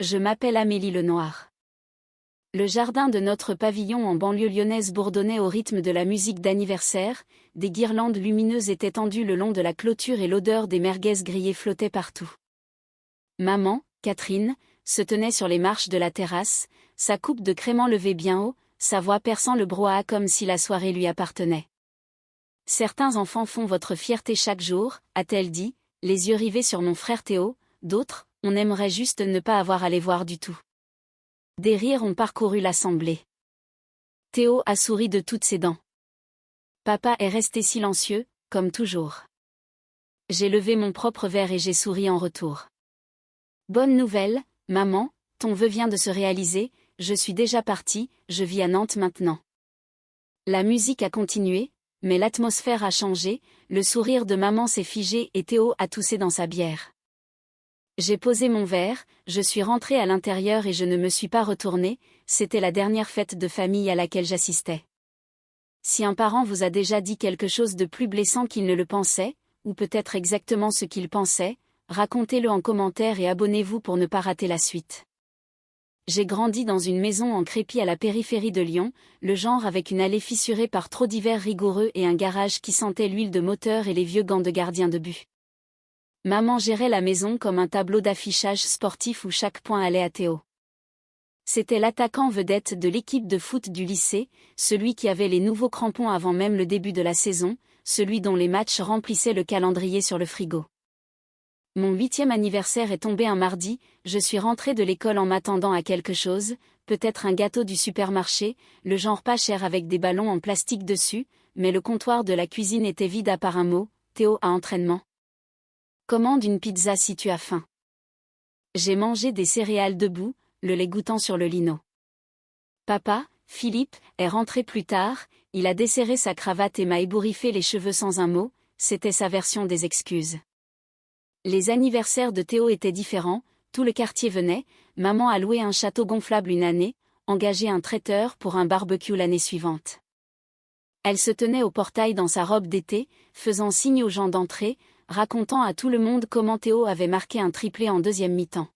Je m'appelle Amélie Lenoir. Le jardin de notre pavillon en banlieue lyonnaise bourdonnait au rythme de la musique d'anniversaire, des guirlandes lumineuses étaient tendues le long de la clôture et l'odeur des merguez grillées flottait partout. Maman, Catherine, se tenait sur les marches de la terrasse, sa coupe de crément levée bien haut, sa voix perçant le brouhaha comme si la soirée lui appartenait. Certains enfants font votre fierté chaque jour, a-t-elle dit, les yeux rivés sur mon frère Théo, d'autres, on aimerait juste ne pas avoir à les voir du tout. Des rires ont parcouru l'assemblée. Théo a souri de toutes ses dents. Papa est resté silencieux, comme toujours. J'ai levé mon propre verre et j'ai souri en retour. Bonne nouvelle, maman, ton vœu vient de se réaliser, je suis déjà partie, je vis à Nantes maintenant. La musique a continué, mais l'atmosphère a changé, le sourire de maman s'est figé et Théo a toussé dans sa bière. J'ai posé mon verre, je suis rentrée à l'intérieur et je ne me suis pas retournée, c'était la dernière fête de famille à laquelle j'assistais. Si un parent vous a déjà dit quelque chose de plus blessant qu'il ne le pensait, ou peut-être exactement ce qu'il pensait, racontez-le en commentaire et abonnez-vous pour ne pas rater la suite. J'ai grandi dans une maison en crépi à la périphérie de Lyon, le genre avec une allée fissurée par trop d'hivers rigoureux et un garage qui sentait l'huile de moteur et les vieux gants de gardien de but. Maman gérait la maison comme un tableau d'affichage sportif où chaque point allait à Théo. C'était l'attaquant vedette de l'équipe de foot du lycée, celui qui avait les nouveaux crampons avant même le début de la saison, celui dont les matchs remplissaient le calendrier sur le frigo. Mon 8e anniversaire est tombé un mardi, je suis rentrée de l'école en m'attendant à quelque chose, peut-être un gâteau du supermarché, le genre pas cher avec des ballons en plastique dessus, mais le comptoir de la cuisine était vide à part un mot, Théo à entraînement. Commande une pizza si tu as faim. J'ai mangé des céréales debout, le lait goûtant sur le lino. Papa, Philippe, est rentré plus tard, il a desserré sa cravate et m'a ébouriffé les cheveux sans un mot, c'était sa version des excuses. Les anniversaires de Théo étaient différents, tout le quartier venait, maman a loué un château gonflable une année, engagé un traiteur pour un barbecue l'année suivante. Elle se tenait au portail dans sa robe d'été, faisant signe aux gens d'entrer, racontant à tout le monde comment Théo avait marqué un triplé en deuxième mi-temps.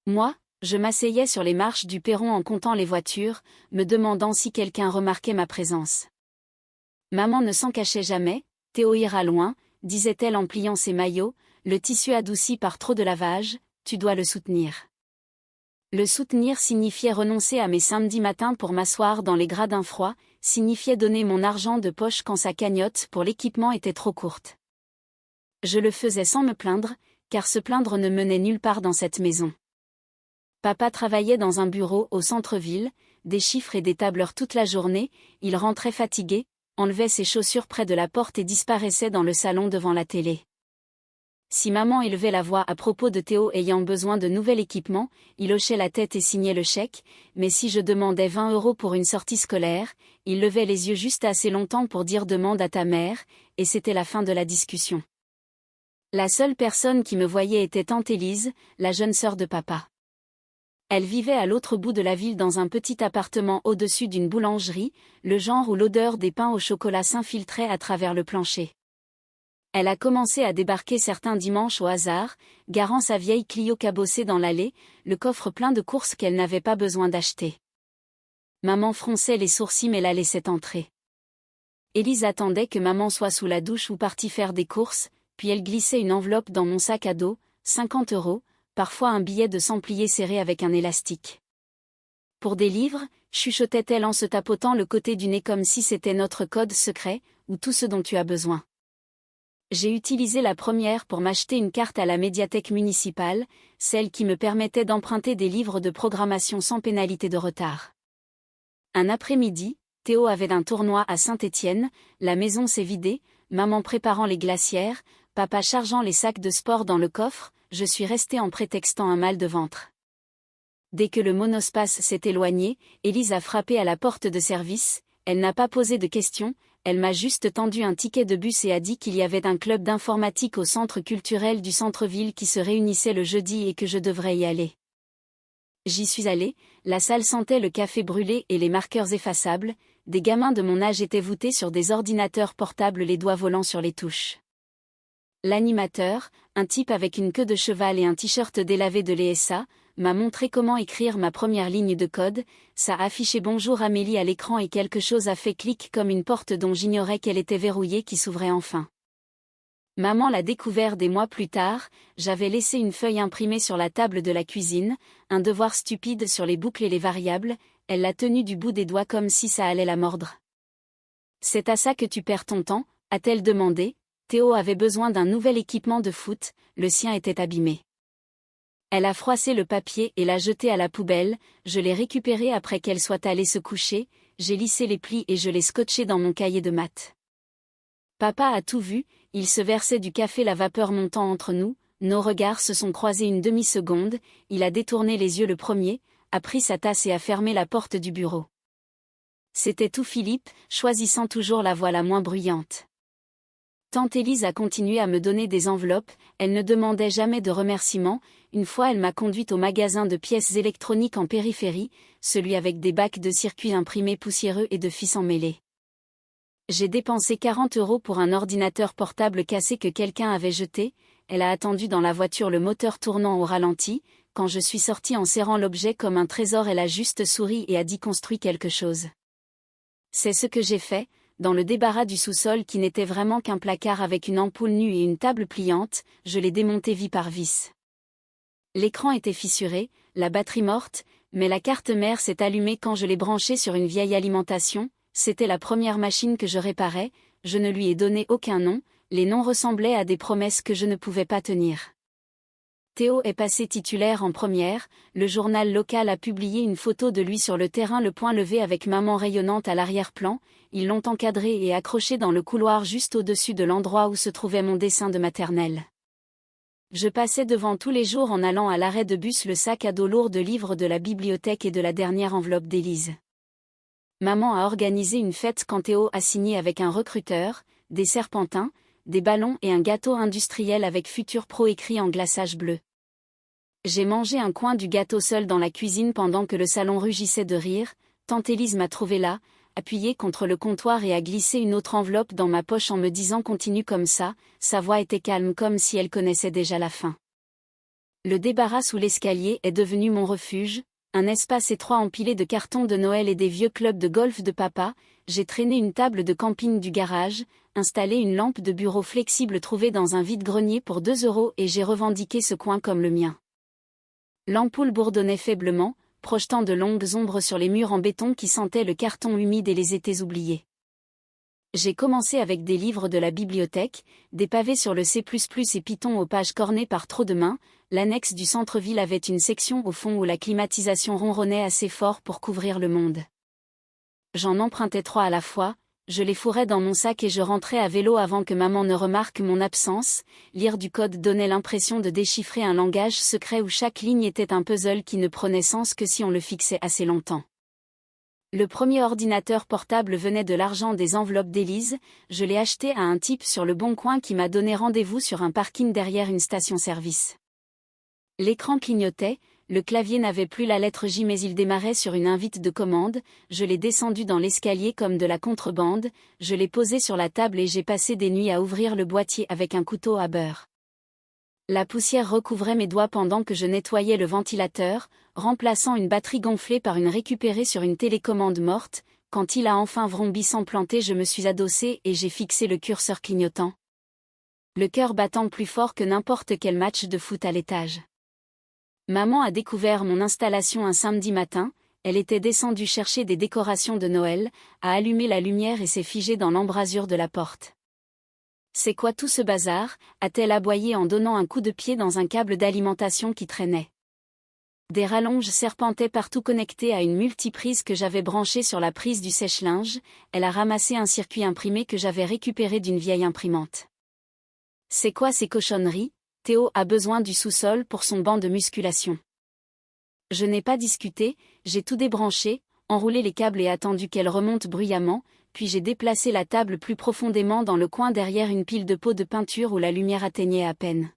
Moi, je m'asseyais sur les marches du perron en comptant les voitures, me demandant si quelqu'un remarquait ma présence. Maman ne s'en cachait jamais, Théo ira loin, disait-elle en pliant ses maillots, le tissu adouci par trop de lavage, tu dois le soutenir. Le soutenir signifiait renoncer à mes samedis matins pour m'asseoir dans les gradins froids, signifiait donner mon argent de poche quand sa cagnotte pour l'équipement était trop courte. Je le faisais sans me plaindre, car se plaindre ne menait nulle part dans cette maison. Papa travaillait dans un bureau au centre-ville, des chiffres et des tableurs toute la journée, il rentrait fatigué, enlevait ses chaussures près de la porte et disparaissait dans le salon devant la télé. Si maman élevait la voix à propos de Théo ayant besoin de nouvel équipement, il hochait la tête et signait le chèque, mais si je demandais 20 € pour une sortie scolaire, il levait les yeux juste assez longtemps pour dire demande à ta mère, et c'était la fin de la discussion. La seule personne qui me voyait était tante Élise, la jeune sœur de papa. Elle vivait à l'autre bout de la ville dans un petit appartement au-dessus d'une boulangerie, le genre où l'odeur des pains au chocolat s'infiltrait à travers le plancher. Elle a commencé à débarquer certains dimanches au hasard, garant sa vieille Clio cabossée dans l'allée, le coffre plein de courses qu'elle n'avait pas besoin d'acheter. Maman fronçait les sourcils mais la laissait entrer. Élise attendait que maman soit sous la douche ou partie faire des courses, puis elle glissait une enveloppe dans mon sac à dos, 50 €, parfois un billet de 100 pliés serré avec un élastique. Pour des livres, chuchotait-elle en se tapotant le côté du nez comme si c'était notre code secret, ou tout ce dont tu as besoin. J'ai utilisé la première pour m'acheter une carte à la médiathèque municipale, celle qui me permettait d'emprunter des livres de programmation sans pénalité de retard. Un après-midi, Théo avait un tournoi à Saint-Étienne, la maison s'est vidée, maman préparant les glacières, papa chargeant les sacs de sport dans le coffre, je suis restée en prétextant un mal de ventre. Dès que le monospace s'est éloigné, Élise a frappé à la porte de service, elle n'a pas posé de questions, elle m'a juste tendu un ticket de bus et a dit qu'il y avait un club d'informatique au centre culturel du centre-ville qui se réunissait le jeudi et que je devrais y aller. J'y suis allée, la salle sentait le café brûlé et les marqueurs effaçables, des gamins de mon âge étaient voûtés sur des ordinateurs portables les doigts volants sur les touches. L'animateur, un type avec une queue de cheval et un t-shirt délavé de l'ESA, m'a montré comment écrire ma première ligne de code, ça a affiché Bonjour Amélie à l'écran et quelque chose a fait clic comme une porte dont j'ignorais qu'elle était verrouillée qui s'ouvrait enfin. Maman l'a découvert des mois plus tard, j'avais laissé une feuille imprimée sur la table de la cuisine, un devoir stupide sur les boucles et les variables, elle l'a tenu du bout des doigts comme si ça allait la mordre. C'est à ça que tu perds ton temps, a-t-elle demandé. Théo avait besoin d'un nouvel équipement de foot, le sien était abîmé. Elle a froissé le papier et l'a jeté à la poubelle, je l'ai récupéré après qu'elle soit allée se coucher, j'ai lissé les plis et je l'ai scotché dans mon cahier de maths. Papa a tout vu, il se versait du café, la vapeur montant entre nous, nos regards se sont croisés une demi-seconde, il a détourné les yeux le premier, a pris sa tasse et a fermé la porte du bureau. C'était tout Philippe, choisissant toujours la voix la moins bruyante. Tante Élise a continué à me donner des enveloppes, elle ne demandait jamais de remerciements, une fois elle m'a conduite au magasin de pièces électroniques en périphérie, celui avec des bacs de circuits imprimés poussiéreux et de fils emmêlés. J'ai dépensé 40 € pour un ordinateur portable cassé que quelqu'un avait jeté, elle a attendu dans la voiture le moteur tournant au ralenti, quand je suis sortie en serrant l'objet comme un trésor elle a juste souri et a dit construis quelque chose. C'est ce que j'ai fait, dans le débarras du sous-sol qui n'était vraiment qu'un placard avec une ampoule nue et une table pliante, je l'ai démonté vis par vis. L'écran était fissuré, la batterie morte, mais la carte mère s'est allumée quand je l'ai branchée sur une vieille alimentation. C'était la première machine que je réparais, je ne lui ai donné aucun nom, les noms ressemblaient à des promesses que je ne pouvais pas tenir. Théo est passé titulaire en première, le journal local a publié une photo de lui sur le terrain le poing levé avec maman rayonnante à l'arrière-plan, ils l'ont encadré et accroché dans le couloir juste au-dessus de l'endroit où se trouvait mon dessin de maternelle. Je passais devant tous les jours en allant à l'arrêt de bus le sac à dos lourd de livres de la bibliothèque et de la dernière enveloppe d'Élise. Maman a organisé une fête quand Théo a signé avec un recruteur, des serpentins, des ballons et un gâteau industriel avec Futur Pro écrit en glaçage bleu. J'ai mangé un coin du gâteau seul dans la cuisine pendant que le salon rugissait de rire, tante Élise m'a trouvé là, appuyée contre le comptoir et a glissé une autre enveloppe dans ma poche en me disant continue comme ça, sa voix était calme comme si elle connaissait déjà la fin. Le débarras sous l'escalier est devenu mon refuge, un espace étroit empilé de cartons de Noël et des vieux clubs de golf de papa, j'ai traîné une table de camping du garage, installé une lampe de bureau flexible trouvée dans un vide-grenier pour 2 € et j'ai revendiqué ce coin comme le mien. L'ampoule bourdonnait faiblement, projetant de longues ombres sur les murs en béton qui sentaient le carton humide et les étés oubliés. J'ai commencé avec des livres de la bibliothèque, des pavés sur le C++ et Python aux pages cornées par trop de mains, l'annexe du centre-ville avait une section au fond où la climatisation ronronnait assez fort pour couvrir le monde. J'en empruntais 3 à la fois, je les fourrais dans mon sac et je rentrais à vélo avant que maman ne remarque mon absence, lire du code donnait l'impression de déchiffrer un langage secret où chaque ligne était un puzzle qui ne prenait sens que si on le fixait assez longtemps. Le premier ordinateur portable venait de l'argent des enveloppes d'Élise, je l'ai acheté à un type sur le Bon Coin qui m'a donné rendez-vous sur un parking derrière une station-service. L'écran clignotait, le clavier n'avait plus la lettre J mais il démarrait sur une invite de commande, je l'ai descendu dans l'escalier comme de la contrebande, je l'ai posé sur la table et j'ai passé des nuits à ouvrir le boîtier avec un couteau à beurre. La poussière recouvrait mes doigts pendant que je nettoyais le ventilateur, remplaçant une batterie gonflée par une récupérée sur une télécommande morte. Quand il a enfin vrombi sans planter, je me suis adossée et j'ai fixé le curseur clignotant. Le cœur battant plus fort que n'importe quel match de foot à l'étage. Maman a découvert mon installation un samedi matin, elle était descendue chercher des décorations de Noël, a allumé la lumière et s'est figée dans l'embrasure de la porte. C'est quoi tout ce bazar, a-t-elle aboyé en donnant un coup de pied dans un câble d'alimentation qui traînait. Des rallonges serpentaient partout connectées à une multiprise que j'avais branchée sur la prise du sèche-linge, elle a ramassé un circuit imprimé que j'avais récupéré d'une vieille imprimante. C'est quoi ces cochonneries? Théo a besoin du sous-sol pour son banc de musculation. Je n'ai pas discuté, j'ai tout débranché, enroulé les câbles et attendu qu'elle remonte bruyamment, puis j'ai déplacé la table plus profondément dans le coin derrière une pile de pots de peinture où la lumière atteignait à peine.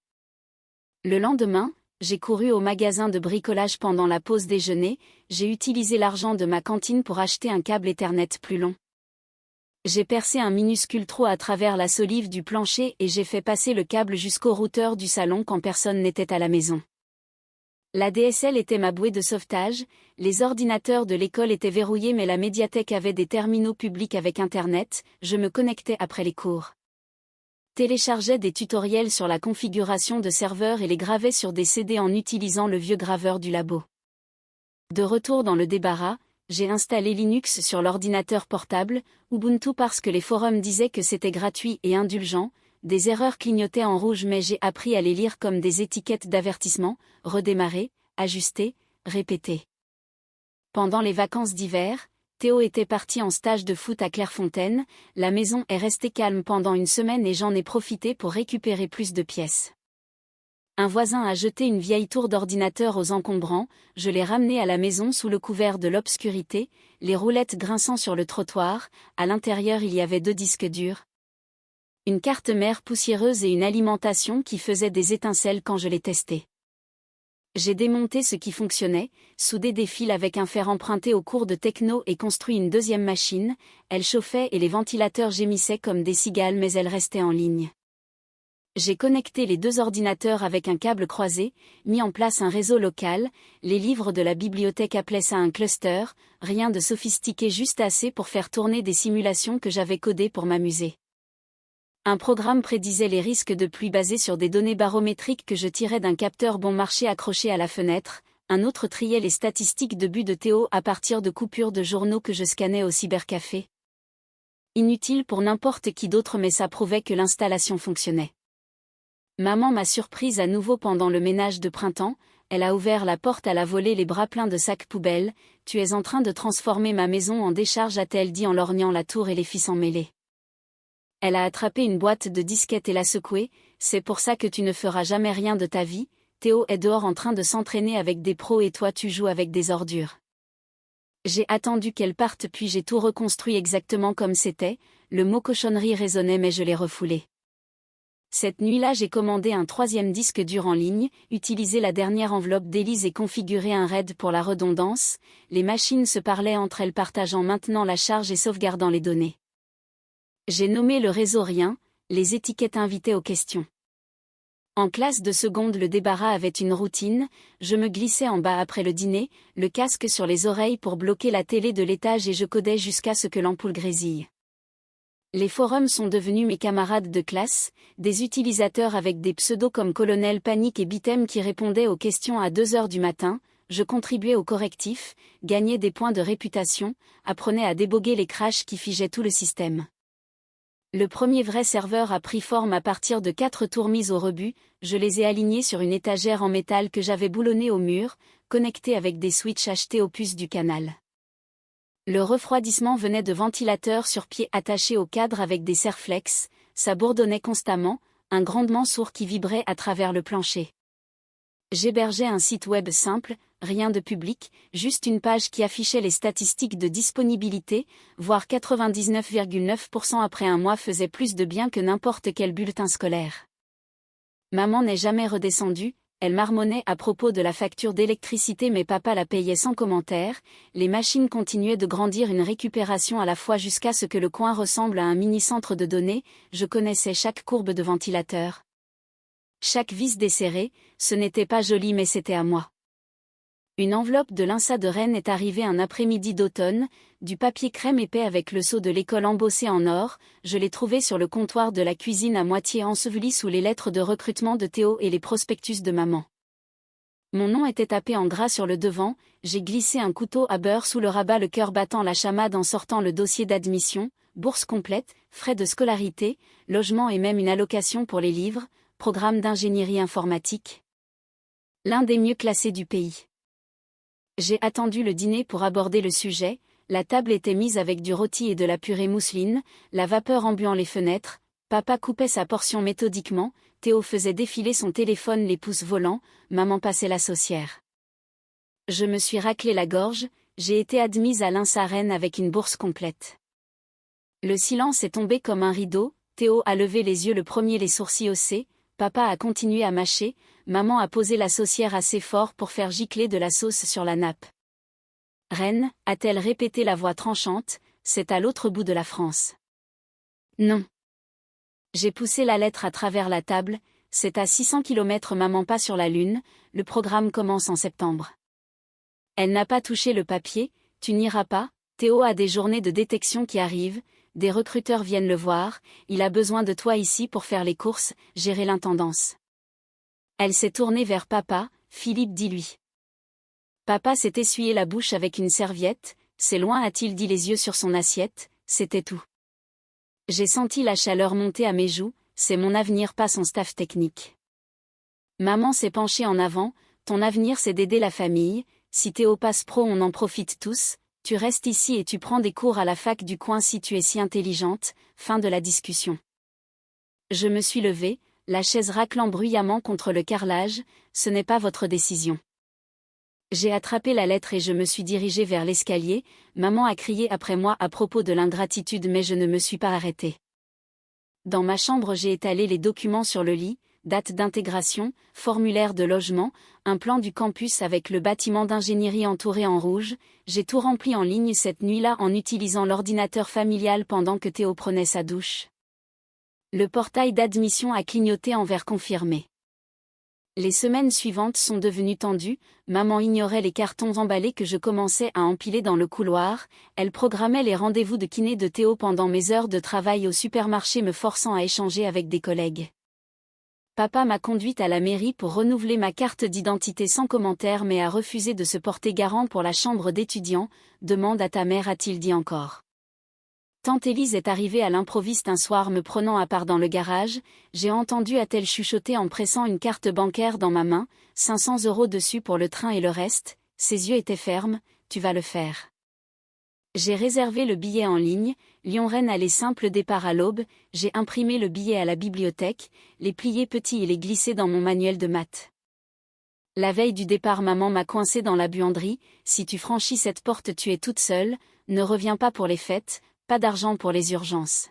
Le lendemain, j'ai couru au magasin de bricolage pendant la pause déjeuner, j'ai utilisé l'argent de ma cantine pour acheter un câble Ethernet plus long. J'ai percé un minuscule trou à travers la solive du plancher et j'ai fait passer le câble jusqu'au routeur du salon quand personne n'était à la maison. La DSL était ma bouée de sauvetage, les ordinateurs de l'école étaient verrouillés mais la médiathèque avait des terminaux publics avec Internet, je me connectais après les cours. Téléchargeais des tutoriels sur la configuration de serveurs et les gravais sur des CD en utilisant le vieux graveur du labo. De retour dans le débarras, j'ai installé Linux sur l'ordinateur portable, Ubuntu parce que les forums disaient que c'était gratuit et indulgent, des erreurs clignotaient en rouge mais j'ai appris à les lire comme des étiquettes d'avertissement, redémarrer, ajuster, répéter. Pendant les vacances d'hiver, Théo était parti en stage de foot à Clairefontaine, la maison est restée calme pendant une semaine et j'en ai profité pour récupérer plus de pièces. Un voisin a jeté une vieille tour d'ordinateur aux encombrants, je l'ai ramenée à la maison sous le couvert de l'obscurité, les roulettes grinçant sur le trottoir, à l'intérieur il y avait 2 disques durs. Une carte mère poussiéreuse et une alimentation qui faisait des étincelles quand je l'ai testée. J'ai démonté ce qui fonctionnait, soudé des fils avec un fer emprunté au cours de techno et construit une deuxième machine, elle chauffait et les ventilateurs gémissaient comme des cigales mais elle restait en ligne. J'ai connecté les 2 ordinateurs avec un câble croisé, mis en place un réseau local, les livres de la bibliothèque appelaient ça un cluster, rien de sophistiqué juste assez pour faire tourner des simulations que j'avais codées pour m'amuser. Un programme prédisait les risques de pluie basés sur des données barométriques que je tirais d'un capteur bon marché accroché à la fenêtre, un autre triait les statistiques de but de Théo à partir de coupures de journaux que je scannais au cybercafé. Inutile pour n'importe qui d'autre mais ça prouvait que l'installation fonctionnait. Maman m'a surprise à nouveau pendant le ménage de printemps, elle a ouvert la porte à la volée les bras pleins de sacs poubelles, « Tu es en train de transformer ma maison en décharge » a-t-elle dit en lorgnant la tour et les fils emmêlés. Elle a attrapé une boîte de disquettes et l'a secouée, « C'est pour ça que tu ne feras jamais rien de ta vie, Théo est dehors en train de s'entraîner avec des pros et toi tu joues avec des ordures. » J'ai attendu qu'elle parte puis j'ai tout reconstruit exactement comme c'était, le mot cochonnerie résonnait mais je l'ai refoulé. Cette nuit-là j'ai commandé un 3e disque dur en ligne, utilisé la dernière enveloppe d'Élise et configuré un RAID pour la redondance, les machines se parlaient entre elles partageant maintenant la charge et sauvegardant les données. J'ai nommé le réseau rien, les étiquettes invitaient aux questions. En classe de seconde le débarras avait une routine, je me glissais en bas après le dîner, le casque sur les oreilles pour bloquer la télé de l'étage et je codais jusqu'à ce que l'ampoule grésille. Les forums sont devenus mes camarades de classe, des utilisateurs avec des pseudos comme Colonel Panique et Bitem qui répondaient aux questions à 2 heures du matin, je contribuais au correctif, gagnais des points de réputation, apprenais à déboguer les crashs qui figeaient tout le système. Le premier vrai serveur a pris forme à partir de 4 tours mises au rebut, je les ai alignés sur une étagère en métal que j'avais boulonnée au mur, connectée avec des switches achetés aux puces du canal. Le refroidissement venait de ventilateurs sur pied attachés au cadre avec des serflex, ça bourdonnait constamment, un grondement sourd qui vibrait à travers le plancher. J'hébergeais un site web simple, rien de public, juste une page qui affichait les statistiques de disponibilité, voire 99,9% après un mois faisait plus de bien que n'importe quel bulletin scolaire. Maman n'est jamais redescendue, elle marmonnait à propos de la facture d'électricité mais papa la payait sans commentaire, les machines continuaient de grandir une récupération à la fois jusqu'à ce que le coin ressemble à un mini-centre de données, je connaissais chaque courbe de ventilateur. Chaque vis desserrée, ce n'était pas joli mais c'était à moi. Une enveloppe de l'INSA de Rennes est arrivée un après-midi d'automne, du papier crème épais avec le sceau de l'école embossé en or, je l'ai trouvé sur le comptoir de la cuisine à moitié enseveli sous les lettres de recrutement de Théo et les prospectus de maman. Mon nom était tapé en gras sur le devant, j'ai glissé un couteau à beurre sous le rabat le cœur battant la chamade en sortant le dossier d'admission, bourse complète, frais de scolarité, logement et même une allocation pour les livres, programme d'ingénierie informatique. L'un des mieux classés du pays. J'ai attendu le dîner pour aborder le sujet, la table était mise avec du rôti et de la purée mousseline, la vapeur embuant les fenêtres, papa coupait sa portion méthodiquement, Théo faisait défiler son téléphone les pouces volants, maman passait la saucière. Je me suis raclé la gorge, j'ai été admise à l'INSA Rennes avec une bourse complète. Le silence est tombé comme un rideau, Théo a levé les yeux le premier les sourcils haussés, papa a continué à mâcher, maman a posé la saucière assez fort pour faire gicler de la sauce sur la nappe. Rennes, a-t-elle répété la voix tranchante, c'est à l'autre bout de la France. Non. J'ai poussé la lettre à travers la table, c'est à 600 km maman pas sur la lune, le programme commence en septembre. Elle n'a pas touché le papier, tu n'iras pas, Théo a des journées de détection qui arrivent, des recruteurs viennent le voir, il a besoin de toi ici pour faire les courses, gérer l'intendance. Elle s'est tournée vers papa, Philippe dis-lui. Papa s'est essuyé la bouche avec une serviette, c'est loin a-t-il dit les yeux sur son assiette, c'était tout. J'ai senti la chaleur monter à mes joues, c'est mon avenir pas son staff technique. Maman s'est penchée en avant, ton avenir c'est d'aider la famille, si Théo passe pro on en profite tous, tu restes ici et tu prends des cours à la fac du coin si tu es si intelligente, fin de la discussion. Je me suis levée, la chaise raclant bruyamment contre le carrelage, ce n'est pas votre décision. J'ai attrapé la lettre et je me suis dirigée vers l'escalier, maman a crié après moi à propos de l'ingratitude mais je ne me suis pas arrêtée. Dans ma chambre j'ai étalé les documents sur le lit, date d'intégration, formulaire de logement, un plan du campus avec le bâtiment d'ingénierie entouré en rouge, j'ai tout rempli en ligne cette nuit-là en utilisant l'ordinateur familial pendant que Théo prenait sa douche. Le portail d'admission a clignoté en vert confirmé. Les semaines suivantes sont devenues tendues, maman ignorait les cartons emballés que je commençais à empiler dans le couloir, elle programmait les rendez-vous de kiné de Théo pendant mes heures de travail au supermarché me forçant à échanger avec des collègues. Papa m'a conduite à la mairie pour renouveler ma carte d'identité sans commentaire mais a refusé de se porter garant pour la chambre d'étudiant, demande à ta mère a-t-il dit encore. Tante Élise est arrivée à l'improviste un soir me prenant à part dans le garage, j'ai entendu a-t-elle chuchoter en pressant une carte bancaire dans ma main, 500 € dessus pour le train et le reste, ses yeux étaient fermes, tu vas le faire. J'ai réservé le billet en ligne, Lyon-Rennes allait simple départ à l'aube, j'ai imprimé le billet à la bibliothèque, les pliés petits et les glissé dans mon manuel de maths. La veille du départ maman m'a coincé dans la buanderie, si tu franchis cette porte tu es toute seule, ne reviens pas pour les fêtes, pas d'argent pour les urgences.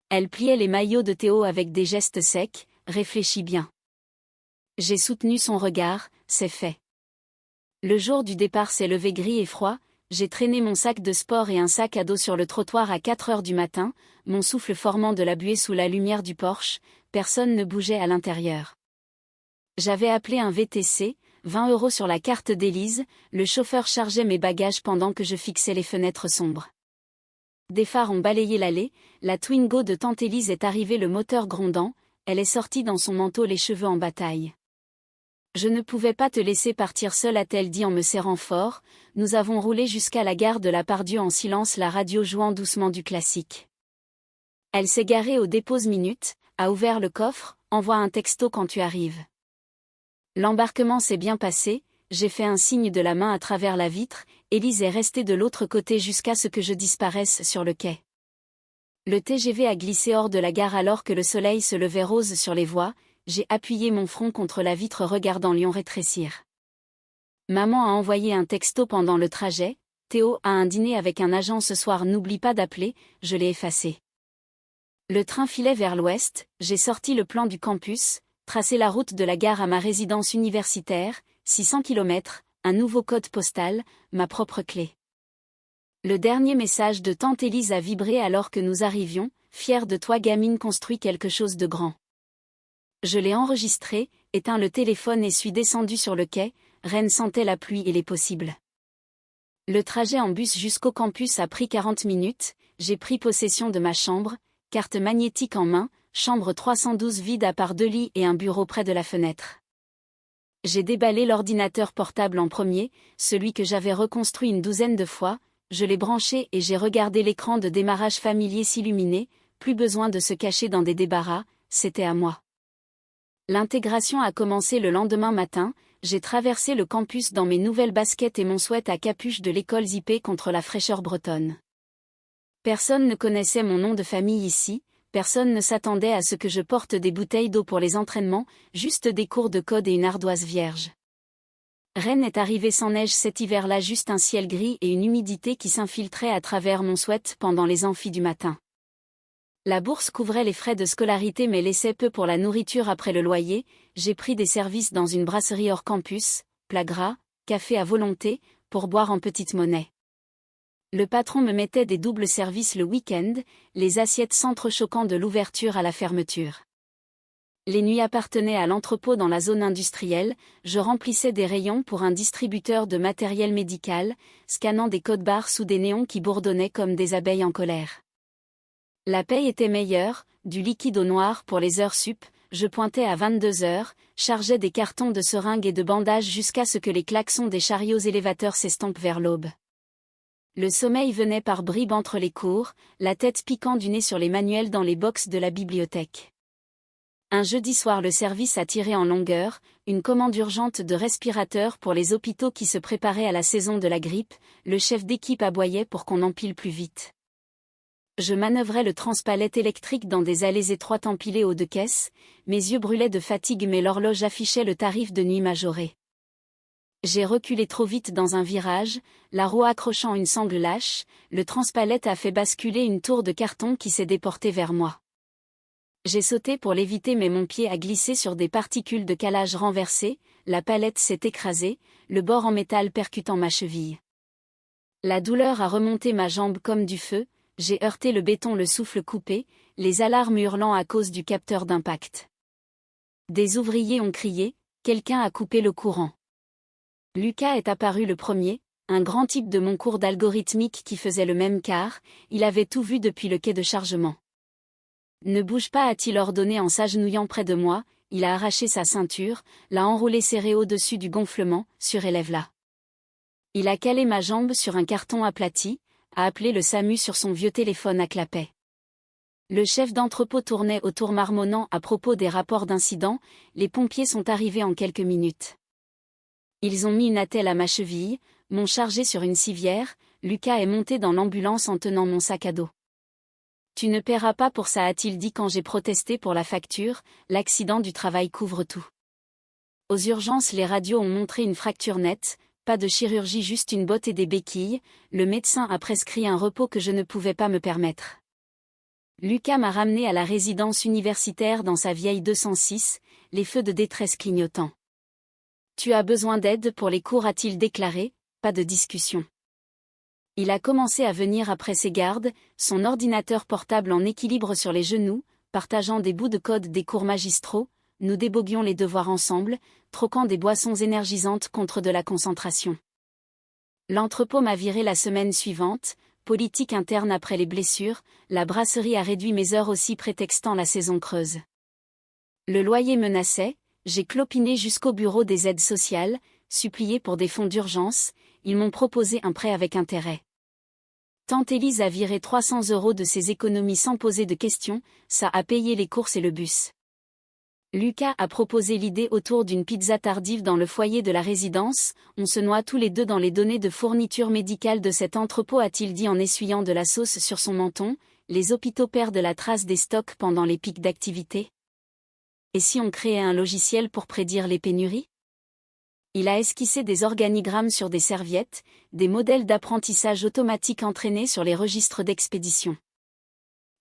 Elle pliait les maillots de Théo avec des gestes secs, réfléchis bien. J'ai soutenu son regard, c'est fait. Le jour du départ s'est levé gris et froid, j'ai traîné mon sac de sport et un sac à dos sur le trottoir à 4 heures du matin, mon souffle formant de la buée sous la lumière du Porsche, personne ne bougeait à l'intérieur. J'avais appelé un VTC, 20 € sur la carte d'Élise, le chauffeur chargeait mes bagages pendant que je fixais les fenêtres sombres. Des phares ont balayé l'allée, la Twingo de tante Élise est arrivée le moteur grondant, elle est sortie dans son manteau les cheveux en bataille. Je ne pouvais pas te laisser partir seule a-t-elle dit en me serrant fort, nous avons roulé jusqu'à la gare de la Pardieu en silence la radio jouant doucement du classique. Elle s'est garée au dépose minute, a ouvert le coffre, envoie un texto quand tu arrives. L'embarquement s'est bien passé, j'ai fait un signe de la main à travers la vitre, Élise est restée de l'autre côté jusqu'à ce que je disparaisse sur le quai. Le TGV a glissé hors de la gare alors que le soleil se levait rose sur les voies, j'ai appuyé mon front contre la vitre regardant Lyon rétrécir. Maman a envoyé un texto pendant le trajet, Théo a un dîner avec un agent ce soir n'oublie pas d'appeler, je l'ai effacé. Le train filait vers l'ouest, j'ai sorti le plan du campus, tracé la route de la gare à ma résidence universitaire, 600 km, un nouveau code postal, ma propre clé. Le dernier message de tante Élise a vibré alors que nous arrivions, fière de toi gamine construis quelque chose de grand. Je l'ai enregistré, éteint le téléphone et suis descendu sur le quai, Rennes sentait la pluie et les possibles. Le trajet en bus jusqu'au campus a pris 40 minutes, j'ai pris possession de ma chambre, carte magnétique en main, chambre 312 vide à part 2 lits et un bureau près de la fenêtre. J'ai déballé l'ordinateur portable en premier, celui que j'avais reconstruit une douzaine de fois, je l'ai branché et j'ai regardé l'écran de démarrage familier s'illuminer, plus besoin de se cacher dans des débarras, c'était à moi. L'intégration a commencé le lendemain matin, j'ai traversé le campus dans mes nouvelles baskets et mon sweat à capuche de l'école zippée contre la fraîcheur bretonne. Personne ne connaissait mon nom de famille ici, personne ne s'attendait à ce que je porte des bouteilles d'eau pour les entraînements, juste des cours de code et une ardoise vierge. Rennes est arrivé sans neige cet hiver-là, juste un ciel gris et une humidité qui s'infiltrait à travers mon sweat pendant les amphis du matin. La bourse couvrait les frais de scolarité mais laissait peu pour la nourriture après le loyer, j'ai pris des services dans une brasserie hors campus, plats gras, café à volonté, pour boire en petite monnaie. Le patron me mettait des doubles services le week-end, les assiettes s'entrechoquant de l'ouverture à la fermeture. Les nuits appartenaient à l'entrepôt dans la zone industrielle, je remplissais des rayons pour un distributeur de matériel médical, scannant des codes-barres sous des néons qui bourdonnaient comme des abeilles en colère. La paye était meilleure, du liquide au noir pour les heures sup, je pointais à 22 heures, chargeais des cartons de seringues et de bandages jusqu'à ce que les klaxons des chariots élévateurs s'estompent vers l'aube. Le sommeil venait par bribes entre les cours, la tête piquant du nez sur les manuels dans les box de la bibliothèque. Un jeudi soir le service a tiré en longueur, une commande urgente de respirateurs pour les hôpitaux qui se préparaient à la saison de la grippe, le chef d'équipe aboyait pour qu'on empile plus vite. Je manœuvrais le transpalette électrique dans des allées étroites empilées haut de caisse, mes yeux brûlaient de fatigue mais l'horloge affichait le tarif de nuit majoré. J'ai reculé trop vite dans un virage, la roue accrochant une sangle lâche, le transpalette a fait basculer une tour de carton qui s'est déportée vers moi. J'ai sauté pour l'éviter mais mon pied a glissé sur des particules de calage renversées, la palette s'est écrasée, le bord en métal percutant ma cheville. La douleur a remonté ma jambe comme du feu, j'ai heurté le béton le souffle coupé, les alarmes hurlant à cause du capteur d'impact. Des ouvriers ont crié, quelqu'un a coupé le courant. Lucas est apparu le premier, un grand type de mon cours d'algorithmique qui faisait le même quart, il avait tout vu depuis le quai de chargement. Ne bouge pas, a-t-il ordonné en s'agenouillant près de moi, il a arraché sa ceinture, l'a enroulée serrée au-dessus du gonflement, surélève-la. Il a calé ma jambe sur un carton aplati, a appelé le SAMU sur son vieux téléphone à clapet. Le chef d'entrepôt tournait autour marmonnant à propos des rapports d'incident, les pompiers sont arrivés en quelques minutes. Ils ont mis une attelle à ma cheville, m'ont chargé sur une civière, Lucas est monté dans l'ambulance en tenant mon sac à dos. Tu ne paieras pas pour ça, a-t-il dit quand j'ai protesté pour la facture, l'accident du travail couvre tout. Aux urgences, les radios ont montré une fracture nette, pas de chirurgie, juste une botte et des béquilles, le médecin a prescrit un repos que je ne pouvais pas me permettre. Lucas m'a ramené à la résidence universitaire dans sa vieille 206, les feux de détresse clignotant. Tu as besoin d'aide pour les cours, a-t-il déclaré, pas de discussion. Il a commencé à venir après ses gardes, son ordinateur portable en équilibre sur les genoux, partageant des bouts de code des cours magistraux, nous déboguions les devoirs ensemble, troquant des boissons énergisantes contre de la concentration. L'entrepôt m'a viré la semaine suivante, politique interne après les blessures, la brasserie a réduit mes heures aussi prétextant la saison creuse. Le loyer menaçait, j'ai clopiné jusqu'au bureau des aides sociales, supplié pour des fonds d'urgence, ils m'ont proposé un prêt avec intérêt. Tante Élise a viré 300 € de ses économies sans poser de questions, ça a payé les courses et le bus. Lucas a proposé l'idée autour d'une pizza tardive dans le foyer de la résidence, on se noie tous les deux dans les données de fourniture médicale de cet entrepôt, a-t-il dit en essuyant de la sauce sur son menton, les hôpitaux perdent la trace des stocks pendant les pics d'activité. Et si on créait un logiciel pour prédire les pénuries ? Il a esquissé des organigrammes sur des serviettes, des modèles d'apprentissage automatique entraînés sur les registres d'expédition.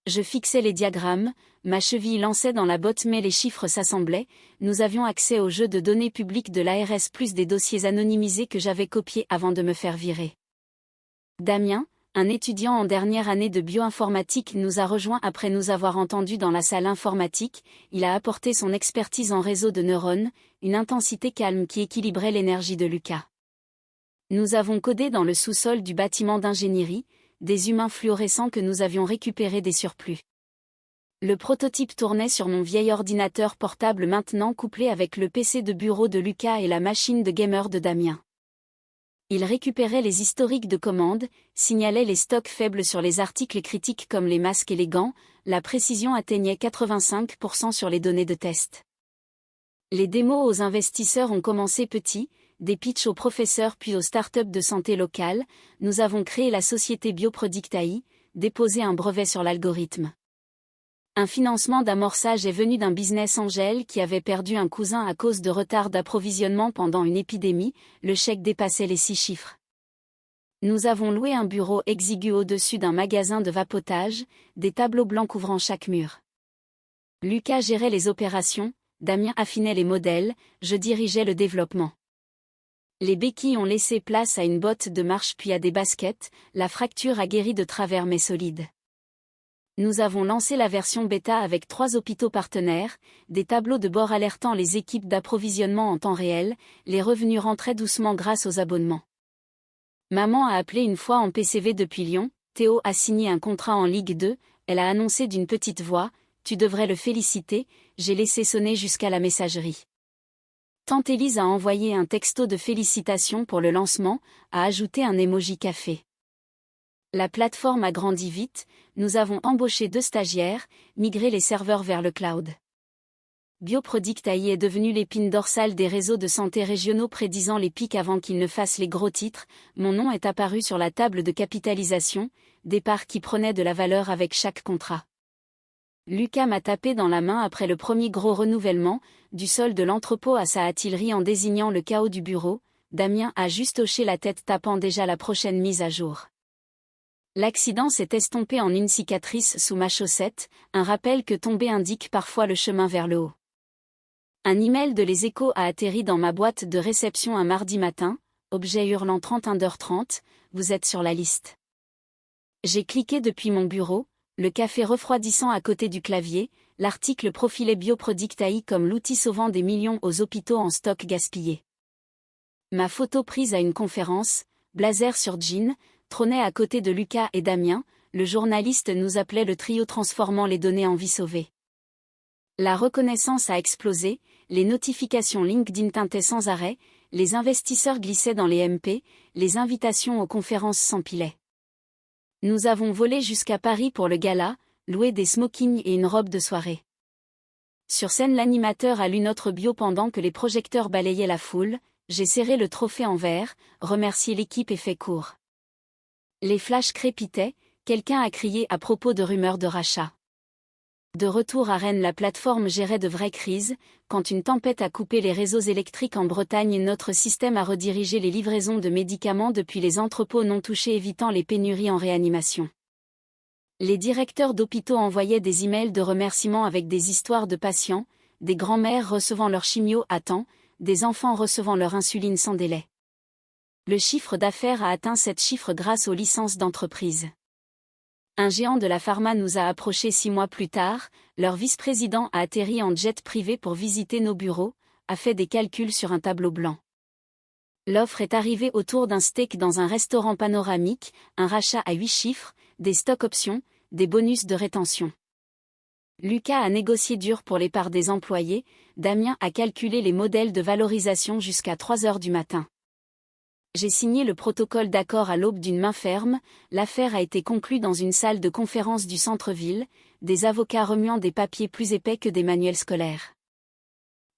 Je fixais les diagrammes, ma cheville lançait dans la botte mais les chiffres s'assemblaient, nous avions accès aux jeux de données publiques de l'ARS plus des dossiers anonymisés que j'avais copiés avant de me faire virer. Damien, un étudiant en dernière année de bioinformatique, nous a rejoints après nous avoir entendus dans la salle informatique, il a apporté son expertise en réseau de neurones, une intensité calme qui équilibrait l'énergie de Lucas. Nous avons codé dans le sous-sol du bâtiment d'ingénierie, des humains fluorescents que nous avions récupérés des surplus. Le prototype tournait sur mon vieil ordinateur portable maintenant couplé avec le PC de bureau de Lucas et la machine de gamer de Damien. Il récupérait les historiques de commandes, signalait les stocks faibles sur les articles critiques comme les masques et les gants, la précision atteignait 85% sur les données de test. Les démos aux investisseurs ont commencé petits, des pitchs aux professeurs puis aux startups de santé locale, nous avons créé la société Biopredict AI, déposé un brevet sur l'algorithme. Un financement d'amorçage est venu d'un business angel qui avait perdu un cousin à cause de retard d'approvisionnement pendant une épidémie, le chèque dépassait les 6 chiffres. Nous avons loué un bureau exigu au-dessus d'un magasin de vapotage, des tableaux blancs couvrant chaque mur. Lucas gérait les opérations, Damien affinait les modèles, je dirigeais le développement. Les béquilles ont laissé place à une botte de marche puis à des baskets, la fracture a guéri de travers mais solide. Nous avons lancé la version bêta avec 3 hôpitaux partenaires, des tableaux de bord alertant les équipes d'approvisionnement en temps réel, les revenus rentraient doucement grâce aux abonnements. Maman a appelé une fois en PCV depuis Lyon, Théo a signé un contrat en Ligue 2, elle a annoncé d'une petite voix, « Tu devrais le féliciter », j'ai laissé sonner jusqu'à la messagerie. Tante Élise a envoyé un texto de félicitations pour le lancement, a ajouté un emoji café. La plateforme a grandi vite, nous avons embauché 2 stagiaires, migré les serveurs vers le cloud. Bioprodict AI est devenu l'épine dorsale des réseaux de santé régionaux prédisant les pics avant qu'ils ne fassent les gros titres, mon nom est apparu sur la table de capitalisation, des parts qui prenaient de la valeur avec chaque contrat. Lucas m'a tapé dans la main après le premier gros renouvellement, du sol de l'entrepôt à sa hâtillerie en désignant le chaos du bureau, Damien a juste hoché la tête tapant déjà la prochaine mise à jour. L'accident s'est estompé en une cicatrice sous ma chaussette, un rappel que tomber indique parfois le chemin vers le haut. Un email de Les Échos a atterri dans ma boîte de réception un mardi matin, objet hurlant 31h30, vous êtes sur la liste. J'ai cliqué depuis mon bureau, le café refroidissant à côté du clavier, l'article profilait Bioprodict AI comme l'outil sauvant des millions aux hôpitaux en stock gaspillé. Ma photo prise à une conférence, blazer sur jean, trônait à côté de Lucas et Damien, le journaliste nous appelait le trio transformant les données en vie sauvée. La reconnaissance a explosé, les notifications LinkedIn tintaient sans arrêt, les investisseurs glissaient dans les MP, les invitations aux conférences s'empilaient. Nous avons volé jusqu'à Paris pour le gala, loué des smokings et une robe de soirée. Sur scène, l'animateur a lu notre bio pendant que les projecteurs balayaient la foule, j'ai serré le trophée en verre, remercié l'équipe et fait court. Les flashs crépitaient, quelqu'un a crié à propos de rumeurs de rachat. De retour à Rennes, la plateforme gérait de vraies crises, quand une tempête a coupé les réseaux électriques en Bretagne, notre système a redirigé les livraisons de médicaments depuis les entrepôts non touchés, évitant les pénuries en réanimation. Les directeurs d'hôpitaux envoyaient des emails de remerciements avec des histoires de patients, des grands-mères recevant leur chimio à temps, des enfants recevant leur insuline sans délai. Le chiffre d'affaires a atteint 7 chiffres grâce aux licences d'entreprise. Un géant de la pharma nous a approchés 6 mois plus tard, leur vice-président a atterri en jet privé pour visiter nos bureaux, a fait des calculs sur un tableau blanc. L'offre est arrivée autour d'un steak dans un restaurant panoramique, un rachat à 8 chiffres, des stock options, des bonus de rétention. Lucas a négocié dur pour les parts des employés, Damien a calculé les modèles de valorisation jusqu'à 3 heures du matin. J'ai signé le protocole d'accord à l'aube d'une main ferme, l'affaire a été conclue dans une salle de conférence du centre-ville, des avocats remuant des papiers plus épais que des manuels scolaires.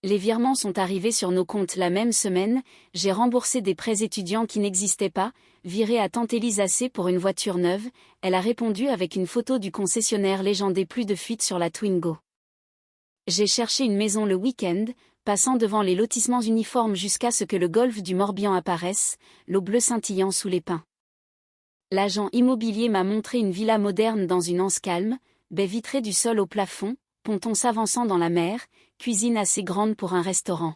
Les virements sont arrivés sur nos comptes la même semaine, j'ai remboursé des prêts étudiants qui n'existaient pas, viré à tante Élise AC pour une voiture neuve, elle a répondu avec une photo du concessionnaire légendé, plus de fuite sur la Twingo. J'ai cherché une maison le week-end, passant devant les lotissements uniformes jusqu'à ce que le golfe du Morbihan apparaisse, l'eau bleue scintillant sous les pins. L'agent immobilier m'a montré une villa moderne dans une anse calme, baie vitrée du sol au plafond, ponton s'avançant dans la mer, cuisine assez grande pour un restaurant.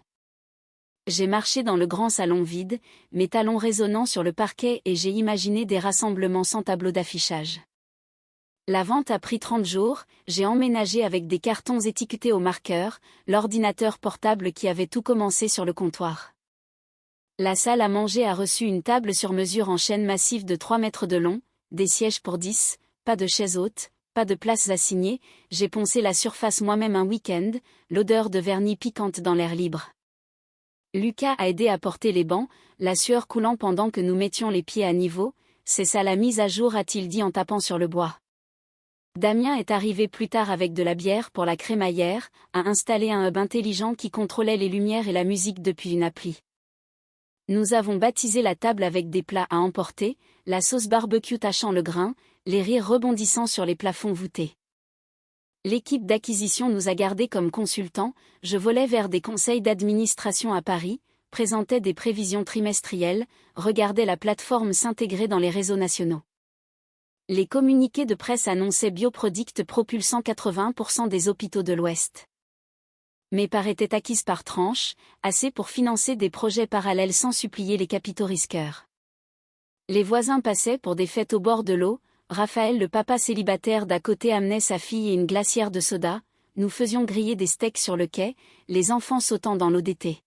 J'ai marché dans le grand salon vide, mes talons résonnant sur le parquet, et j'ai imaginé des rassemblements sans tableau d'affichage. La vente a pris 30 jours, j'ai emménagé avec des cartons étiquetés au marqueur, l'ordinateur portable qui avait tout commencé sur le comptoir. La salle à manger a reçu une table sur mesure en chêne massif de 3 mètres de long, des sièges pour 10, pas de chaises hautes, pas de places assignées, j'ai poncé la surface moi-même un week-end, l'odeur de vernis piquante dans l'air libre. Lucas a aidé à porter les bancs, la sueur coulant pendant que nous mettions les pieds à niveau, c'est ça la mise à jour, a-t-il dit en tapant sur le bois. Damien est arrivé plus tard avec de la bière pour la crémaillère, a installé un hub intelligent qui contrôlait les lumières et la musique depuis une appli. Nous avons baptisé la table avec des plats à emporter, la sauce barbecue tachant le grain, les rires rebondissant sur les plafonds voûtés. L'équipe d'acquisition nous a gardés comme consultants, je volais vers des conseils d'administration à Paris, présentais des prévisions trimestrielles, regardais la plateforme s'intégrer dans les réseaux nationaux. Les communiqués de presse annonçaient Bioprodict propulsant 80% des hôpitaux de l'Ouest. Mes parts étaient acquises par tranches, assez pour financer des projets parallèles sans supplier les capitaux risqueurs. Les voisins passaient pour des fêtes au bord de l'eau, Raphaël le papa célibataire d'à côté amenait sa fille et une glacière de soda, nous faisions griller des steaks sur le quai, les enfants sautant dans l'eau d'été.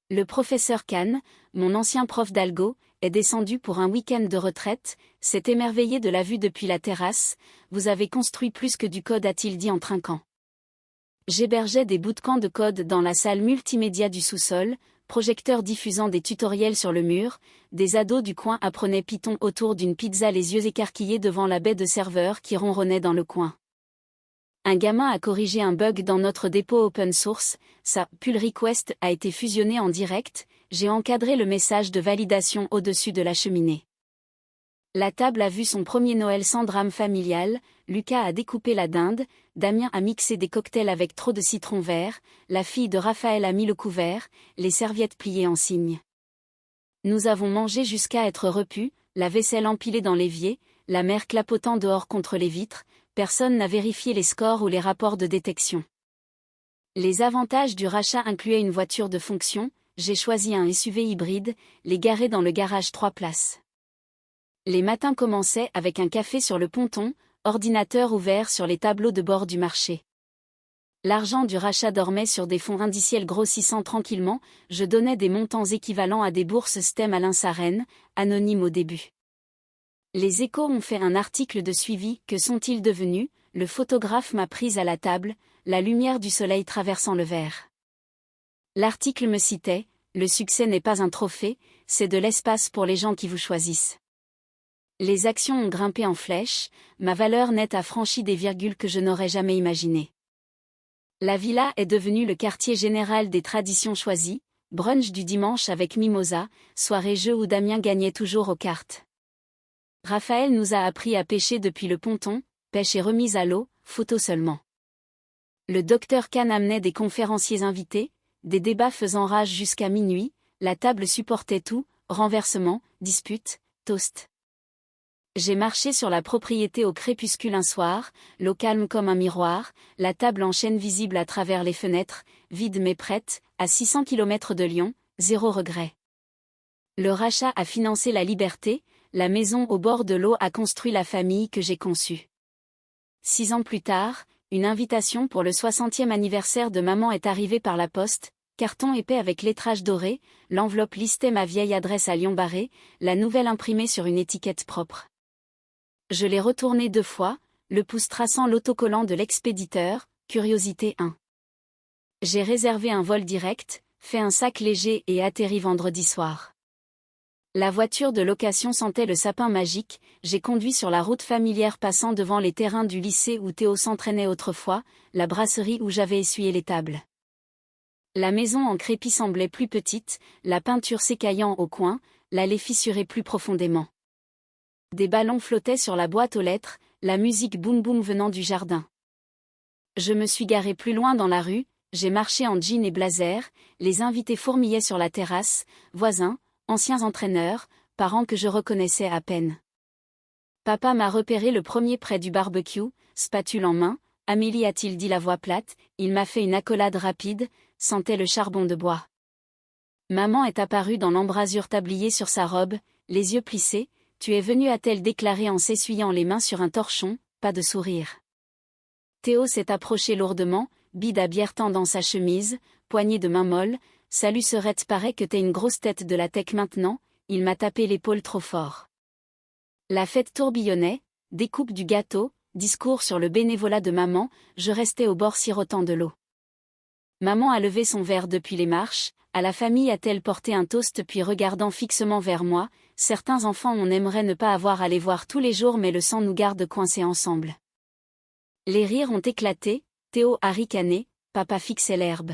Le professeur Kahn, mon ancien prof d'algo, est descendu pour un week-end de retraite, s'est émerveillé de la vue depuis la terrasse. Vous avez construit plus que du code, a-t-il dit en trinquant. J'hébergeais des bootcamps de code dans la salle multimédia du sous-sol, projecteur diffusant des tutoriels sur le mur, des ados du coin apprenaient Python autour d'une pizza les yeux écarquillés devant la baie de serveur qui ronronnait dans le coin. Un gamin a corrigé un bug dans notre dépôt open source, sa pull request a été fusionnée en direct, j'ai encadré le message de validation au-dessus de la cheminée. La table a vu son premier Noël sans drame familial, Lucas a découpé la dinde, Damien a mixé des cocktails avec trop de citron vert, la fille de Raphaël a mis le couvert, les serviettes pliées en cygne. Nous avons mangé jusqu'à être repus, la vaisselle empilée dans l'évier, la mer clapotant dehors contre les vitres, personne n'a vérifié les scores ou les rapports de détection. Les avantages du rachat incluaient une voiture de fonction, j'ai choisi un SUV hybride, les garer dans le garage 3 places. Les matins commençaient avec un café sur le ponton, ordinateur ouvert sur les tableaux de bord du marché. L'argent du rachat dormait sur des fonds indiciels grossissant tranquillement, je donnais des montants équivalents à des bourses STEM Alain Sarène, anonyme au début. Les Échos ont fait un article de suivi, que sont-ils devenus? Le photographe m'a prise à la table, la lumière du soleil traversant le verre. L'article me citait, le succès n'est pas un trophée, c'est de l'espace pour les gens qui vous choisissent. Les actions ont grimpé en flèche, ma valeur nette a franchi des virgules que je n'aurais jamais imaginées. La villa est devenue le quartier général des traditions choisies, brunch du dimanche avec mimosa, soirée jeu où Damien gagnait toujours aux cartes. Raphaël nous a appris à pêcher depuis le ponton, pêche et remise à l'eau, photo seulement. Le docteur Kahn amenait des conférenciers invités, des débats faisant rage jusqu'à minuit, la table supportait tout, renversement, disputes, toast. J'ai marché sur la propriété au crépuscule un soir, l'eau calme comme un miroir, la table en chêne visible à travers les fenêtres, vide mais prête, à 600 km de Lyon, zéro regret. Le rachat a financé la liberté, la maison au bord de l'eau a construit la famille que j'ai conçue. 6 ans plus tard, une invitation pour le 60e anniversaire de maman est arrivée par la poste, carton épais avec lettrage doré, l'enveloppe listait ma vieille adresse à Lyon-Barré, la nouvelle imprimée sur une étiquette propre. Je l'ai retournée 2 fois, le pouce traçant l'autocollant de l'expéditeur, Curiosité 1. J'ai réservé un vol direct, fait un sac léger et atterri vendredi soir. La voiture de location sentait le sapin magique, j'ai conduit sur la route familière passant devant les terrains du lycée où Théo s'entraînait autrefois, la brasserie où j'avais essuyé les tables. La maison en crépi semblait plus petite, la peinture s'écaillant au coin, l'allée fissurée plus profondément. Des ballons flottaient sur la boîte aux lettres, la musique boum boum venant du jardin. Je me suis garé plus loin dans la rue, j'ai marché en jean et blazer, les invités fourmillaient sur la terrasse, voisins, anciens entraîneurs, parents que je reconnaissais à peine. Papa m'a repéré le premier près du barbecue, spatule en main, Amélie a-t-il dit la voix plate, il m'a fait une accolade rapide, sentait le charbon de bois. Maman est apparue dans l'embrasure tablier sur sa robe, les yeux plissés, tu es venu a-t-elle déclaré en s'essuyant les mains sur un torchon, pas de sourire. Théo s'est approché lourdement, bide à bière tendant sa chemise, poignée de main molle, salut Serette paraît que t'es une grosse tête de la tech maintenant, il m'a tapé l'épaule trop fort. La fête tourbillonnait, découpe du gâteau, discours sur le bénévolat de maman, je restais au bord sirotant de l'eau. Maman a levé son verre depuis les marches, à la famille a-t-elle porté un toast puis regardant fixement vers moi, certains enfants on aimerait ne pas avoir à les voir tous les jours mais le sang nous garde coincés ensemble. Les rires ont éclaté, Théo a ricané, papa fixait l'herbe.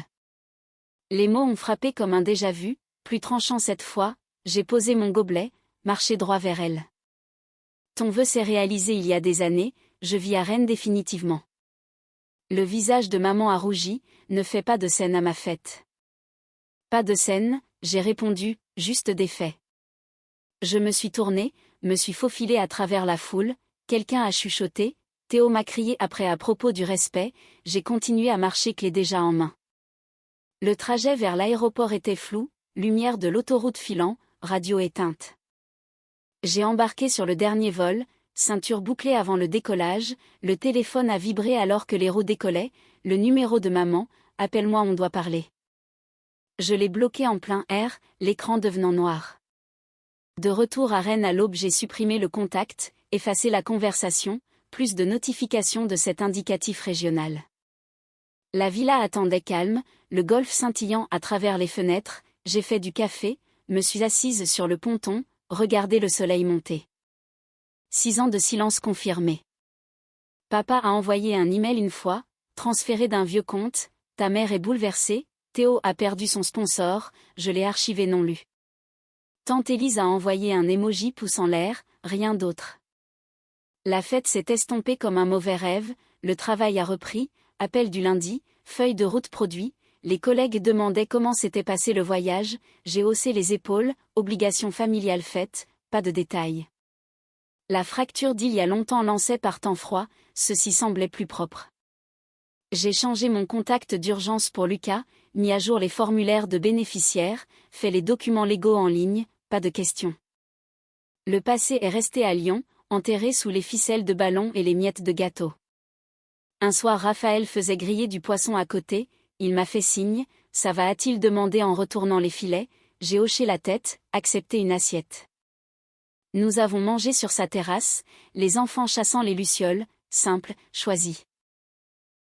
Les mots ont frappé comme un déjà-vu, plus tranchant cette fois, j'ai posé mon gobelet, marché droit vers elle. Ton vœu s'est réalisé il y a des années, je vis à Rennes définitivement. Le visage de maman a rougi, ne fais pas de scène à ma fête. Pas de scène, j'ai répondu, juste des faits. Je me suis tournée, me suis faufilée à travers la foule, quelqu'un a chuchoté, Théo m'a crié après à propos du respect, j'ai continué à marcher clé déjà en main. Le trajet vers l'aéroport était flou, lumière de l'autoroute filant, radio éteinte. J'ai embarqué sur le dernier vol, ceinture bouclée avant le décollage, le téléphone a vibré alors que les roues décollaient, le numéro de maman, appelle-moi on doit parler. Je l'ai bloqué en plein air, l'écran devenant noir. De retour à Rennes à l'aube j'ai supprimé le contact, effacé la conversation, plus de notifications de cet indicatif régional. La villa attendait calme, le golfe scintillant à travers les fenêtres, j'ai fait du café, me suis assise sur le ponton, regardé le soleil monter. 6 ans de silence confirmé. Papa a envoyé un email une fois, transféré d'un vieux compte, ta mère est bouleversée, Théo a perdu son sponsor, je l'ai archivé non lu. Tante Élise a envoyé un emoji pouce en l'air, rien d'autre. La fête s'est estompée comme un mauvais rêve, le travail a repris, appel du lundi, feuille de route produit, les collègues demandaient comment s'était passé le voyage, j'ai haussé les épaules, obligation familiale faite, pas de détails. La fracture d'il y a longtemps lancée par temps froid, ceci semblait plus propre. J'ai changé mon contact d'urgence pour Lucas, mis à jour les formulaires de bénéficiaires, fait les documents légaux en ligne, pas de questions. Le passé est resté à Lyon, enterré sous les ficelles de ballon et les miettes de gâteau. Un soir Raphaël faisait griller du poisson à côté, il m'a fait signe, ça va a-t-il demandé en retournant les filets, j'ai hoché la tête, accepté une assiette. Nous avons mangé sur sa terrasse, les enfants chassant les lucioles, simple, choisi.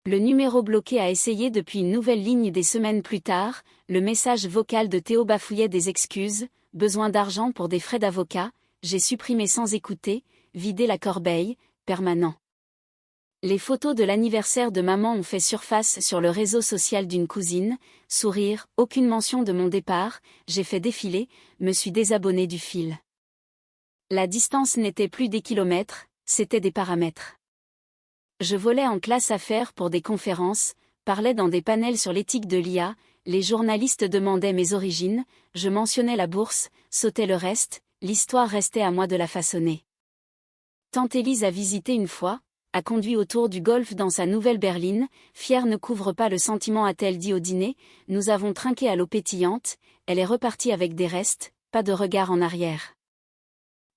Le numéro bloqué a essayé depuis une nouvelle ligne des semaines plus tard, le message vocal de Théo bafouillait des excuses, besoin d'argent pour des frais d'avocat, j'ai supprimé sans écouter, vidé la corbeille, permanent. Les photos de l'anniversaire de maman ont fait surface sur le réseau social d'une cousine, sourire, aucune mention de mon départ, j'ai fait défiler, me suis désabonné du fil. La distance n'était plus des kilomètres, c'était des paramètres. Je volais en classe affaires pour des conférences, parlais dans des panels sur l'éthique de l'IA, les journalistes demandaient mes origines, je mentionnais la bourse, sautais le reste, l'histoire restait à moi de la façonner. Tante Élise a visité une fois, a conduit autour du golfe dans sa nouvelle berline, fière ne couvre pas le sentiment a-t-elle dit au dîner, nous avons trinqué à l'eau pétillante, elle est repartie avec des restes, pas de regard en arrière.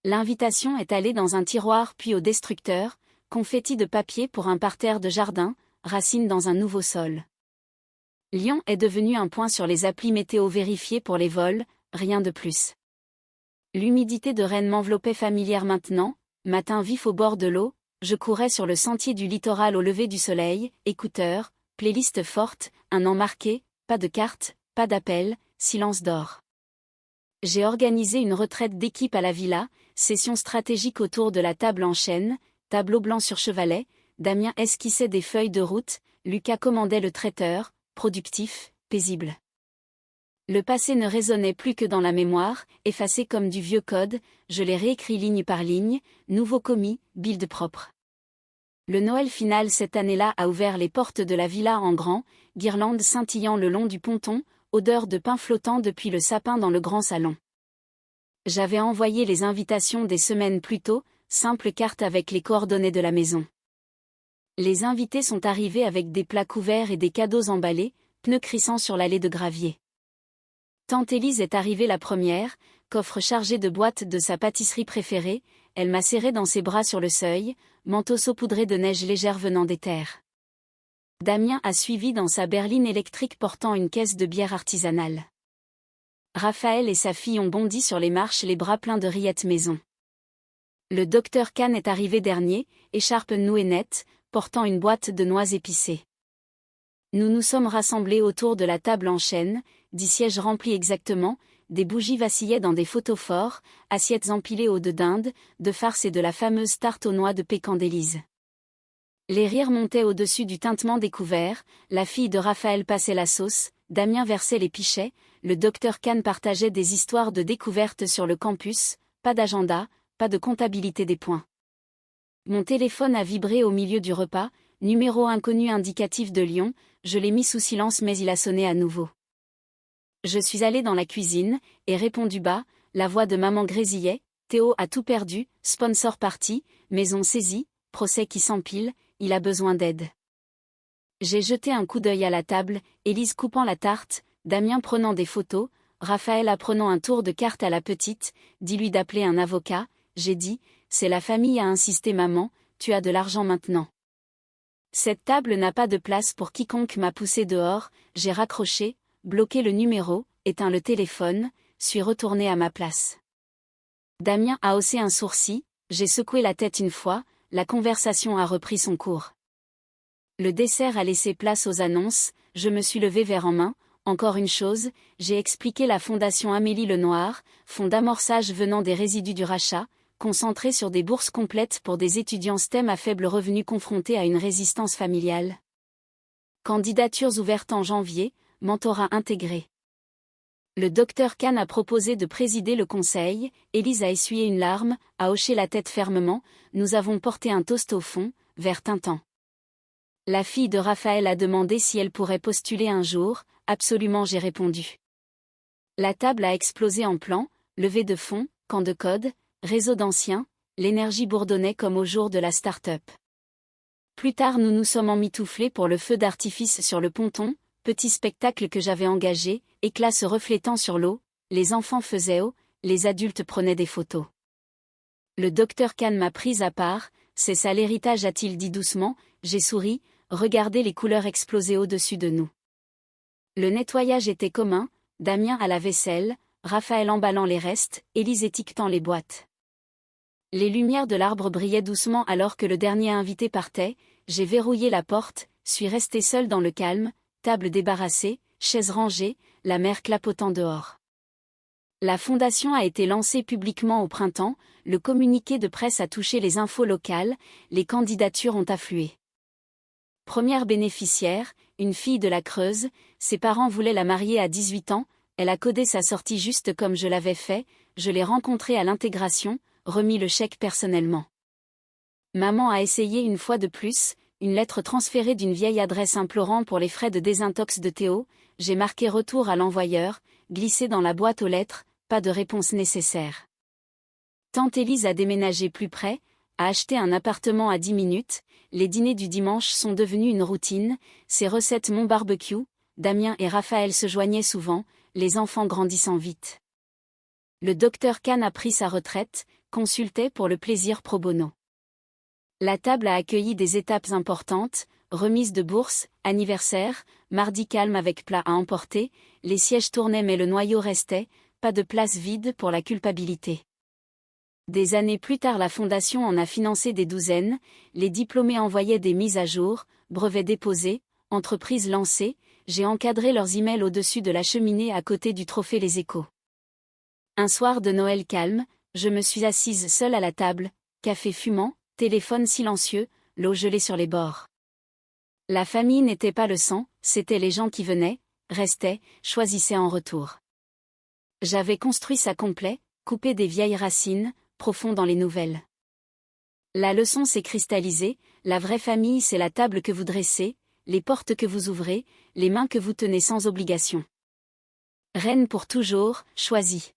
L'invitation est allée dans un tiroir puis au destructeur, confetti de papier pour un parterre de jardin, racines dans un nouveau sol. Lyon est devenu un point sur les applis météo vérifiées pour les vols, rien de plus. L'humidité de Rennes m'enveloppait familière maintenant, matin vif au bord de l'eau, je courais sur le sentier du littoral au lever du soleil, écouteurs, playlist forte, un an marqué, pas de carte, pas d'appel, silence d'or. J'ai organisé une retraite d'équipe à la villa, session stratégique autour de la table en chêne, tableau blanc sur chevalet, Damien esquissait des feuilles de route, Lucas commandait le traiteur, productif, paisible. Le passé ne résonnait plus que dans la mémoire, effacé comme du vieux code, je l'ai réécrit ligne par ligne, nouveau commis, build propre. Le Noël final cette année-là a ouvert les portes de la villa en grand, guirlandes scintillant le long du ponton, odeur de pain flottant depuis le sapin dans le grand salon. J'avais envoyé les invitations des semaines plus tôt, simple carte avec les coordonnées de la maison. Les invités sont arrivés avec des plats couverts et des cadeaux emballés, pneus crissant sur l'allée de gravier. Tante Élise est arrivée la première, coffre chargé de boîtes de sa pâtisserie préférée, elle m'a serré dans ses bras sur le seuil, manteau saupoudré de neige légère venant des terres. Damien a suivi dans sa berline électrique portant une caisse de bière artisanale. Raphaël et sa fille ont bondi sur les marches les bras pleins de rillettes maison. Le docteur Kahn est arrivé dernier, écharpe nouée nette, portant une boîte de noix épicées. Nous nous sommes rassemblés autour de la table en chêne, 10 sièges remplis exactement, des bougies vacillaient dans des photophores, assiettes empilées aux de dinde, de farce et de la fameuse tarte aux noix de pécan d'Élise. Les rires montaient au-dessus du tintement des couverts, la fille de Raphaël passait la sauce, Damien versait les pichets, le docteur Kahn partageait des histoires de découvertes sur le campus, pas d'agenda, pas de comptabilité des points. Mon téléphone a vibré au milieu du repas, numéro inconnu indicatif de Lyon, je l'ai mis sous silence mais il a sonné à nouveau. Je suis allée dans la cuisine, et répondu bas, la voix de maman grésillait, Théo a tout perdu, sponsor parti, maison saisie, procès qui s'empile, il a besoin d'aide. J'ai jeté un coup d'œil à la table, Élise coupant la tarte, Damien prenant des photos, Raphaël apprenant un tour de cartes à la petite, dis-lui d'appeler un avocat, j'ai dit, c'est la famille a insisté maman, tu as de l'argent maintenant. Cette table n'a pas de place pour quiconque m'a poussé dehors, j'ai raccroché, bloqué le numéro, éteint le téléphone, suis retourné à ma place. Damien a haussé un sourcil, j'ai secoué la tête une fois, la conversation a repris son cours. Le dessert a laissé place aux annonces, je me suis levé verre en main. Encore une chose, j'ai expliqué la fondation Amélie Lenoir, fonds d'amorçage venant des résidus du rachat, concentré sur des bourses complètes pour des étudiants STEM à faible revenu confrontés à une résistance familiale. Candidatures ouvertes en janvier, mentorat intégré. Le docteur Kahn a proposé de présider le conseil, Élise a essuyé une larme, a hoché la tête fermement, nous avons porté un toast au fond, vers Tintin. La fille de Raphaël a demandé si elle pourrait postuler un jour, absolument j'ai répondu. La table a explosé en plans, levée de fonds, camp de code, réseau d'anciens, l'énergie bourdonnait comme au jour de la start-up. Plus tard nous nous sommes emmitouflés pour le feu d'artifice sur le ponton, petit spectacle que j'avais engagé, éclats se reflétant sur l'eau, les enfants faisaient haut, les adultes prenaient des photos. Le docteur Kahn m'a prise à part, c'est ça l'héritage a-t-il dit doucement, j'ai souri, regardez les couleurs exploser au-dessus de nous. Le nettoyage était commun, Damien à la vaisselle, Raphaël emballant les restes, Élise étiquetant les boîtes. Les lumières de l'arbre brillaient doucement alors que le dernier invité partait, j'ai verrouillé la porte, suis resté seul dans le calme, table débarrassée, chaises rangées, la mer clapotant dehors. La fondation a été lancée publiquement au printemps, le communiqué de presse a touché les infos locales, les candidatures ont afflué. Première bénéficiaire, une fille de la Creuse, ses parents voulaient la marier à 18 ans, elle a codé sa sortie juste comme je l'avais fait, je l'ai rencontrée à l'intégration, remis le chèque personnellement. Maman a essayé une fois de plus, une lettre transférée d'une vieille adresse implorant pour les frais de désintox de Théo, j'ai marqué retour à l'envoyeur, glissé dans la boîte aux lettres, pas de réponse nécessaire. Tante Élise a déménagé plus près, a acheté un appartement à 10 minutes, les dîners du dimanche sont devenus une routine, ses recettes mon barbecue, Damien et Raphaël se joignaient souvent, les enfants grandissant vite. Le docteur Kahn a pris sa retraite, consultait pour le plaisir pro bono. La table a accueilli des étapes importantes, remise de bourse, anniversaire, mardi calme avec plat à emporter, les sièges tournaient mais le noyau restait, pas de place vide pour la culpabilité. Des années plus tard la fondation en a financé des douzaines, les diplômés envoyaient des mises à jour, brevets déposés, entreprises lancées, j'ai encadré leurs emails au-dessus de la cheminée à côté du trophée Les Échos. Un soir de Noël calme, je me suis assise seule à la table, café fumant, téléphone silencieux, l'eau gelée sur les bords. La famille n'était pas le sang, c'étaient les gens qui venaient, restaient, choisissaient en retour. J'avais construit ça complet, coupé des vieilles racines, profond dans les nouvelles. La leçon s'est cristallisée, la vraie famille c'est la table que vous dressez, les portes que vous ouvrez, les mains que vous tenez sans obligation. Reine pour toujours, choisie.